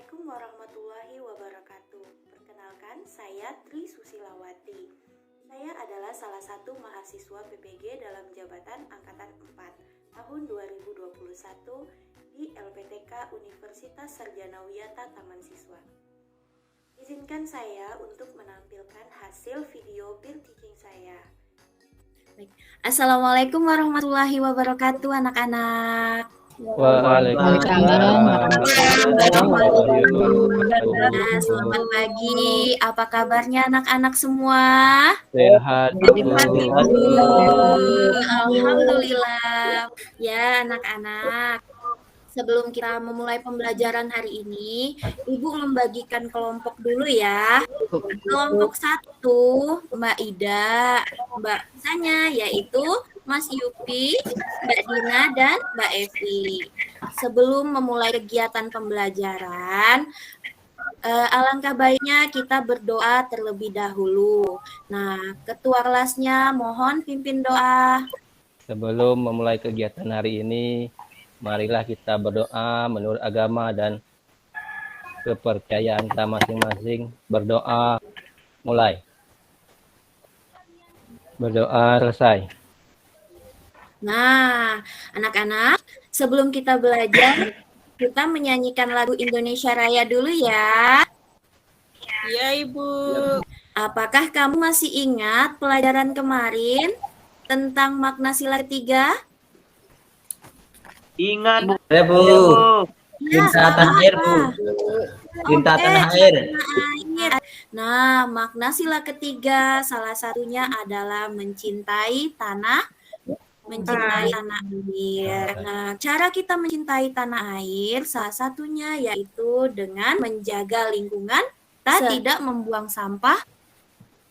Assalamualaikum warahmatullahi wabarakatuh. Perkenalkan, saya Tri Susilawati. Saya adalah salah satu mahasiswa PPG dalam jabatan Angkatan 4 tahun 2021 di LPTK Universitas Sarjana Wiyata Taman Siswa. Izinkan saya untuk menampilkan hasil video peer teaching saya. Assalamualaikum warahmatullahi wabarakatuh anak-anak. Waalaikumsalam. Selamat pagi. Apa kabarnya anak-anak semua? Sehat. Alhamdulillah. Ya, anak-anak. Sebelum kita memulai pembelajaran hari ini, Ibu membagikan kelompok dulu ya. Kelompok 1, Mbak Ida, Mbak Sanya, yaitu Mas Yupi, Mbak Dina, dan Mbak Evi. Sebelum memulai kegiatan pembelajaran, alangkah baiknya kita berdoa terlebih dahulu. Nah, ketua kelasnya mohon pimpin doa. Sebelum memulai kegiatan hari ini, marilah kita berdoa menurut agama dan kepercayaan kita masing-masing. Berdoa mulai. Berdoa selesai. Nah, anak-anak, sebelum kita belajar, kita menyanyikan lagu Indonesia Raya dulu ya. Iya, Ibu. Apakah kamu masih ingat pelajaran kemarin tentang makna sila ketiga? Ingat, Bu. Ya, Bu. Cinta tanah air, Bu. Cinta tanah air. Nah, makna sila ketiga salah satunya adalah mencintai tanah air. Nah, cara kita mencintai tanah air salah satunya yaitu dengan menjaga lingkungan dan tidak membuang sampah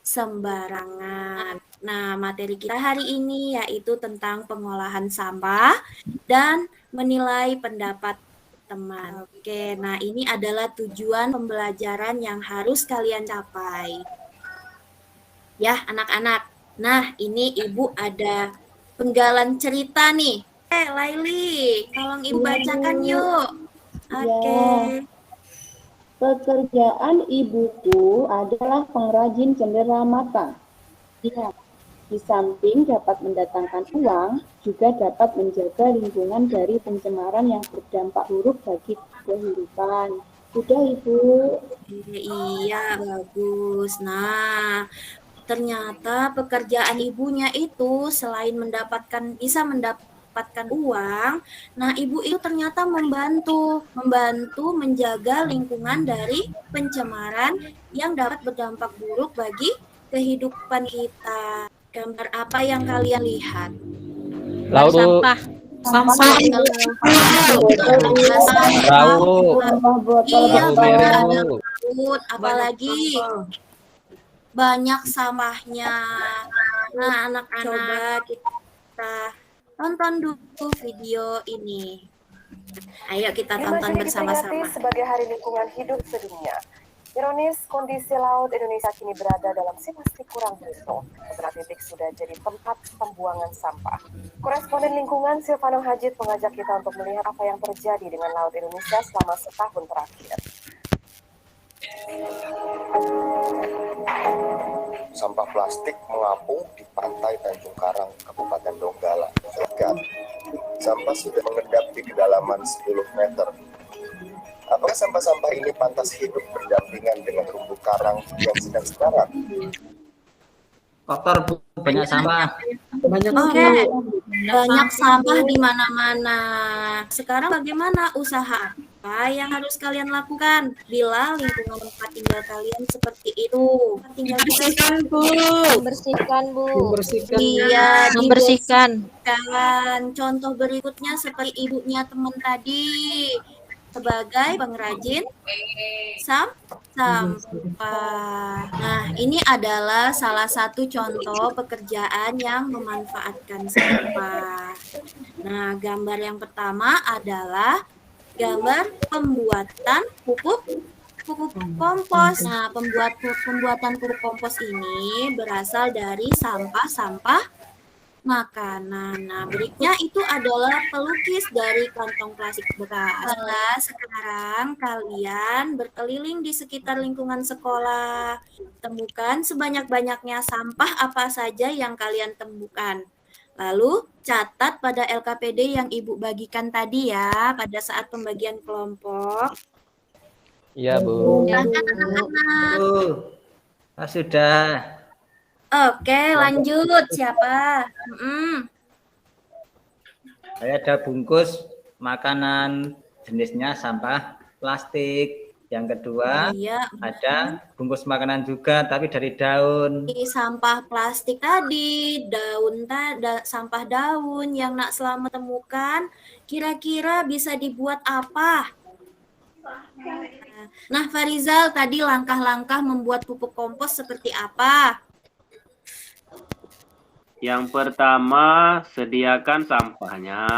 sembarangan. Nah, materi kita hari ini yaitu tentang pengolahan sampah dan menilai pendapat teman. Oke, nah ini adalah tujuan pembelajaran yang harus kalian capai. Ya, anak-anak. Nah, ini Ibu ada penggalan cerita nih. Laili, tolong Ibu bacakan yuk. Oke. Pekerjaan ibuku adalah pengrajin cendera mata. Ya, di samping dapat mendatangkan uang, juga dapat menjaga lingkungan dari pencemaran yang berdampak buruk bagi kehidupan. Udah, Ibu. Iya, bagus. Nah, ternyata pekerjaan ibunya itu selain bisa mendapatkan uang, nah ibu itu ternyata membantu menjaga lingkungan dari pencemaran yang dapat berdampak buruk bagi kehidupan kita. Gambar apa yang kalian lihat? Laut. Sampah. Iya, ada laut, apalagi banyak sampahnya. Nah, anak-anak, kita tonton dulu video ini. Ayo kita tonton bersama-sama. Sebagai Hari Lingkungan Hidup Sedunia. Ironis, kondisi laut Indonesia kini berada dalam situasi kurang beruntung. Beberapa titik sudah jadi tempat pembuangan sampah. Koresponden lingkungan Silvano Hajid mengajak kita untuk melihat apa yang terjadi dengan laut Indonesia selama setahun terakhir. Sampah plastik mengapung di pantai Tanjung Karang, Kabupaten Donggala, Cilegon. Sampah sudah mengendap di kedalaman 10 meter. Apakah sampah-sampah ini pantas hidup berdampingan dengan terumbu karang yang sedang sekarat? Kotor, Bu. Banyak sampah. Banyak sampah di mana-mana. Sekarang bagaimana usaha apa yang harus kalian lakukan bila lingkungan tempat tinggal kalian seperti itu? Tinggal Membersihkan, Bu. Iya, Membersihkan. Contoh berikutnya seperti ibunya teman tadi, sebagai pengrajin sampah. Nah, ini adalah salah satu contoh pekerjaan yang memanfaatkan sampah. Nah, gambar yang pertama adalah gambar pembuatan pupuk kompos. Nah, pembuatan pupuk kompos ini berasal dari sampah-sampah makanan. Nah, berikutnya itu adalah pelukis dari kantong plastik bekas. Nah, sekarang kalian berkeliling di sekitar lingkungan sekolah. Temukan sebanyak-banyaknya sampah apa saja yang kalian temukan. Lalu catat pada LKPD yang Ibu bagikan tadi ya pada saat pembagian kelompok. Iya, Bu. Silahkan anak-anak. Bu, sudah. Oke, lanjut. Siapa? Saya ada bungkus makanan jenisnya sampah plastik. Yang kedua, Iya, ada bungkus makanan juga tapi dari daun. sampah plastik tadi, sampah daun yang Nak Selamat temukan, kira-kira bisa dibuat apa? Nah, Farizal, tadi langkah-langkah membuat pupuk kompos seperti apa? Yang pertama, sediakan sampahnya.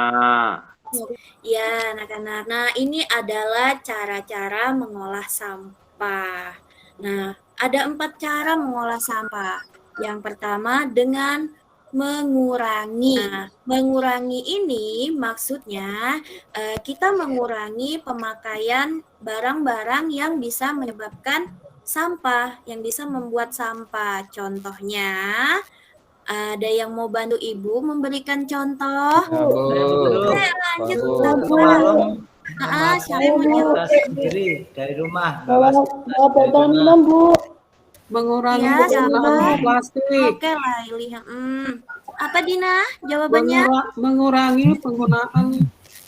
Ya, anak-anak. Nah, ini adalah cara-cara mengolah sampah. Nah, ada 4 cara mengolah sampah. Yang pertama dengan mengurangi. Nah, mengurangi ini maksudnya kita mengurangi pemakaian barang-barang yang bisa menyebabkan sampah, yang bisa membuat sampah. Contohnya, ada yang mau bantu Ibu memberikan contoh? Oke, lanjut. Siapa yang mau jawab? Sendiri dari rumah. Bawa botol minum, Bu. Mengurangi Ya, penggunaan siapa? plastik. Oke, Laili. Apa Dina jawabannya? Mengurangi penggunaan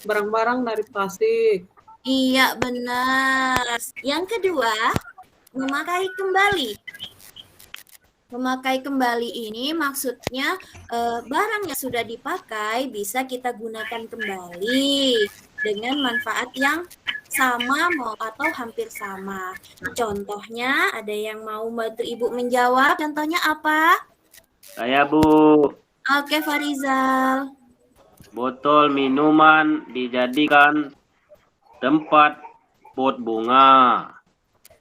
barang-barang dari plastik. Iya, benar. Yang kedua, memakai kembali. Memakai kembali ini maksudnya barang yang sudah dipakai bisa kita gunakan kembali dengan manfaat yang sama atau hampir sama. Contohnya, ada yang mau bantu Ibu menjawab? Contohnya apa? Saya, Bu. Oke, Farizal. Botol minuman dijadikan tempat pot bunga.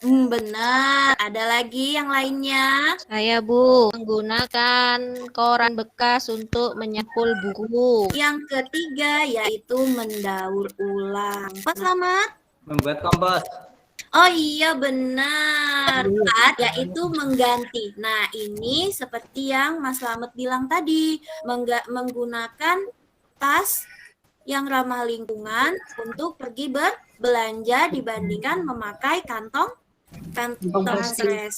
Benar. Ada lagi yang lainnya? Saya, Bu, menggunakan koran bekas untuk menyepul buku. Yang ketiga yaitu mendaur ulang. Pak Selamat? Membuat kompos. Oh iya, benar. Empat, yaitu mengganti. Nah, ini seperti yang Mas Slamet bilang tadi, menggunakan tas yang ramah lingkungan untuk pergi berbelanja dibandingkan memakai kantong plastik.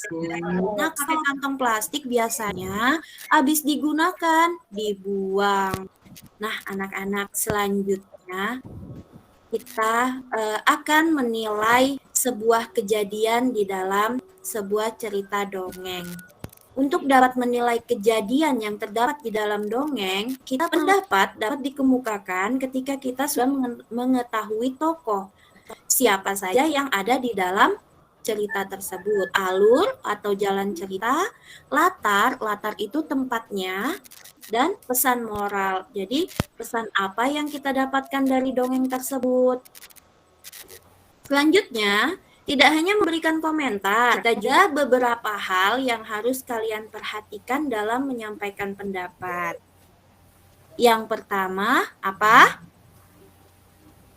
Nah, pakai kantong plastik biasanya habis digunakan dibuang. Nah, anak-anak, selanjutnya kita akan menilai sebuah kejadian di dalam sebuah cerita dongeng. Untuk dapat menilai kejadian yang terdapat di dalam dongeng, kita pendapat dapat dikemukakan ketika kita sudah mengetahui tokoh, siapa saja yang ada di dalam cerita tersebut. Alur atau jalan cerita, latar itu tempatnya, dan pesan moral. Jadi, pesan apa yang kita dapatkan dari dongeng tersebut? Selanjutnya, tidak hanya memberikan komentar, ada beberapa hal yang harus kalian perhatikan dalam menyampaikan pendapat. Yang pertama, apa?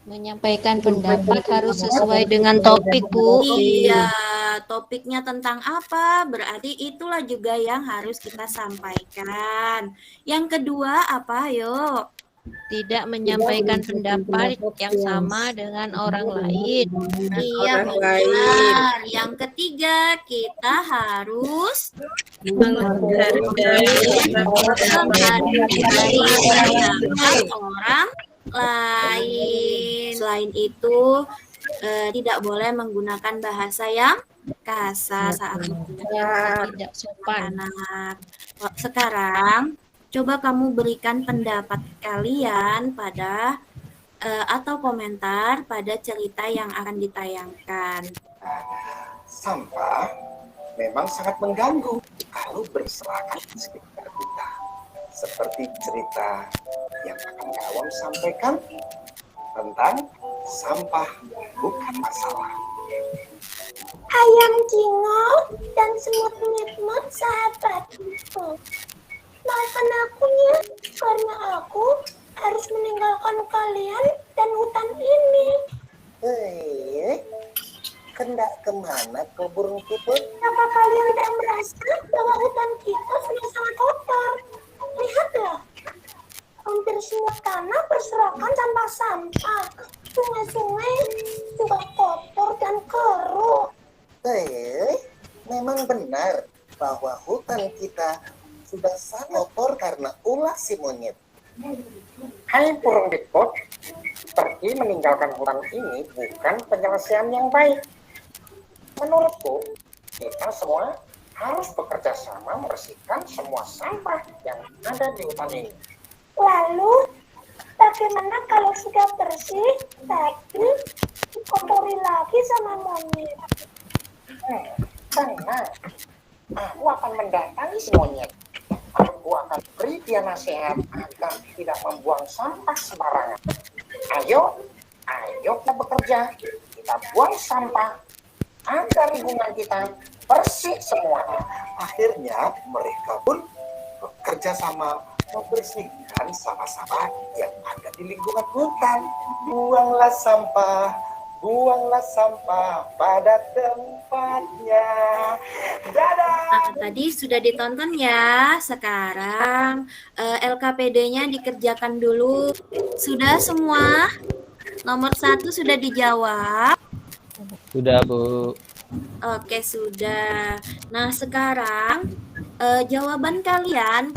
Menyampaikan pendapat harus sesuai dengan topik, Bu. Iya, topiknya tentang apa? Berarti itulah juga yang harus kita sampaikan. Yang kedua, apa? Yuk. Tidak menyampaikan pendapat yang sama dengan orang lain. Iya, benar. Yang ketiga, kita harus menghargai pendapat orang lain. Selain itu, tidak boleh menggunakan bahasa yang kasar saat Tidak sopan. anak. Sekarang, coba kamu berikan pendapat kalian pada atau komentar pada cerita yang akan ditayangkan. Sampah memang sangat mengganggu kalau berserakan di sekitar kita. Seperti cerita yang akan Kawam sampaikan tentang sampah bukan masalah. Ayam cingol dan semut-semut sahabatku. Maafkan aku ya sebenarnya aku harus meninggalkan kalian dan hutan ini. Hendak kemana kau burung pipit? Apa kalian tidak merasa bahwa hutan kita sudah sangat kotor? Lihatlah, hampir semua tanah berserakan sampah-sampah. Sungai-sungai juga kotor dan keruh. Memang benar bahwa hutan kita sudah sangat kotor karena ulah si monyet. Hai burung pipit, pergi meninggalkan hutan ini bukan penyelesaian yang baik. Menurutku, kita semua harus bekerja sama membersihkan semua sampah yang ada di hutan ini. Lalu, bagaimana kalau sudah bersih, tapi dikotori lagi sama monyet? Tenang, aku akan mendatangi si monyet. Aku akan beri dia nasihat agar tidak membuang sampah sembarangan. Ayo kita bekerja, kita buang sampah agar lingkungan kita bersih semua. Akhirnya mereka pun bekerja sama membersihkan sampah-sampah yang ada di lingkungan hutan. Buanglah sampah pada tempatnya. Dadah. Nah, tadi sudah ditonton ya. Sekarang LKPD-nya dikerjakan dulu. Sudah semua? Nomor 1 sudah dijawab. Sudah, Bu. Oke, sudah. Nah, sekarang jawaban kalian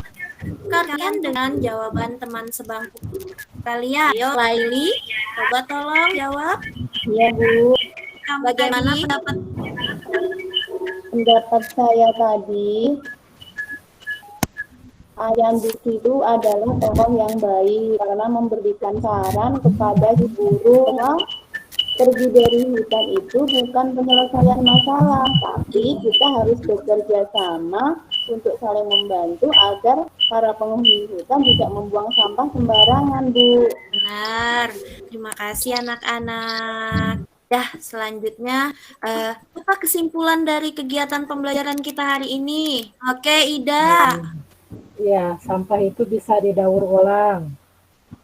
dengan jawaban teman sebangku kalian. Ayo, Laili, coba tolong jawab. Iya, Bu. Bagaimana Pendapat saya tadi, ayam di situ adalah tokoh yang baik karena memberikan saran kepada si burung. Pergi dari hutan itu bukan penyelesaian masalah, tapi kita harus bekerja sama untuk saling membantu agar para penghuni hutan tidak membuang sampah sembarangan, Bu. Benar. Terima kasih anak-anak. Selanjutnya apa kesimpulan dari kegiatan pembelajaran kita hari ini? Oke, Ida. Ya, sampah itu bisa didaur ulang.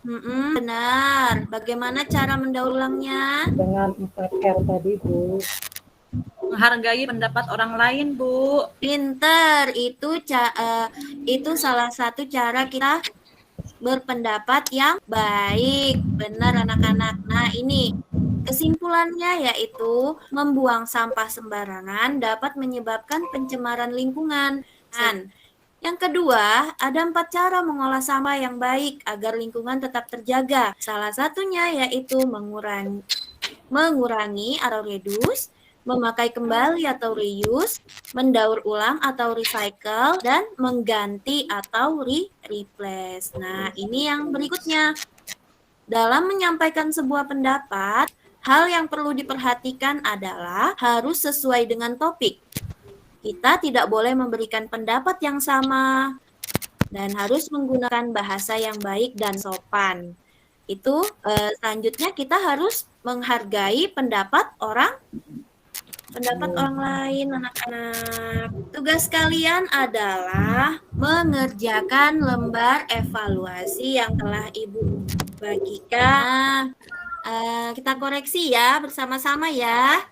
Benar. Bagaimana cara mendaur ulangnya? Dengan 4R tadi, Bu. Menghargai pendapat orang lain, Bu. Pinter. Itu salah satu cara kita berpendapat yang baik. Benar, anak-anak. Nah, ini kesimpulannya yaitu membuang sampah sembarangan dapat menyebabkan pencemaran lingkungan. Yang kedua, ada 4 cara mengolah sampah yang baik agar lingkungan tetap terjaga. Salah satunya yaitu mengurangi atau reduce, memakai kembali atau reuse, mendaur ulang atau recycle, dan mengganti atau replace. Nah, ini yang berikutnya. Dalam menyampaikan sebuah pendapat, hal yang perlu diperhatikan adalah harus sesuai dengan topik. Kita tidak boleh memberikan pendapat yang sama dan harus menggunakan bahasa yang baik dan sopan. Itu selanjutnya kita harus menghargai pendapat orang lain, anak-anak. Tugas kalian adalah mengerjakan lembar evaluasi yang telah Ibu bagikan. Kita koreksi ya bersama-sama ya.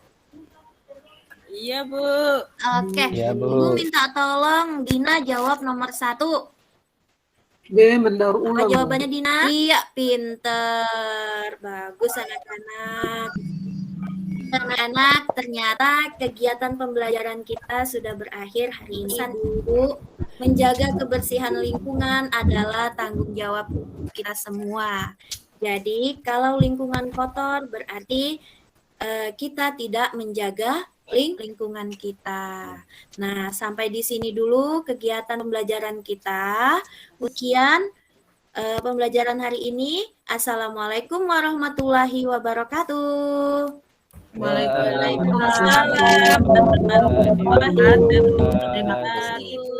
Iya, Bu. Oke. Iya, Bu. Ibu minta tolong Dina jawab nomor 1. B, mendaur ulang. Apa jawabannya, Dina? Iya, pinter. Bagus, anak-anak. Anak-anak, ternyata kegiatan pembelajaran kita sudah berakhir hari ini. Bu, menjaga kebersihan lingkungan adalah tanggung jawab kita semua. Jadi, kalau lingkungan kotor berarti kita tidak menjaga lingkungan kita. Nah, sampai di sini dulu kegiatan pembelajaran kita. Sekian pembelajaran hari ini. Assalamualaikum warahmatullahi wabarakatuh. Waalaikumsalam warahmatullahi wabarakatuh. Terima kasih.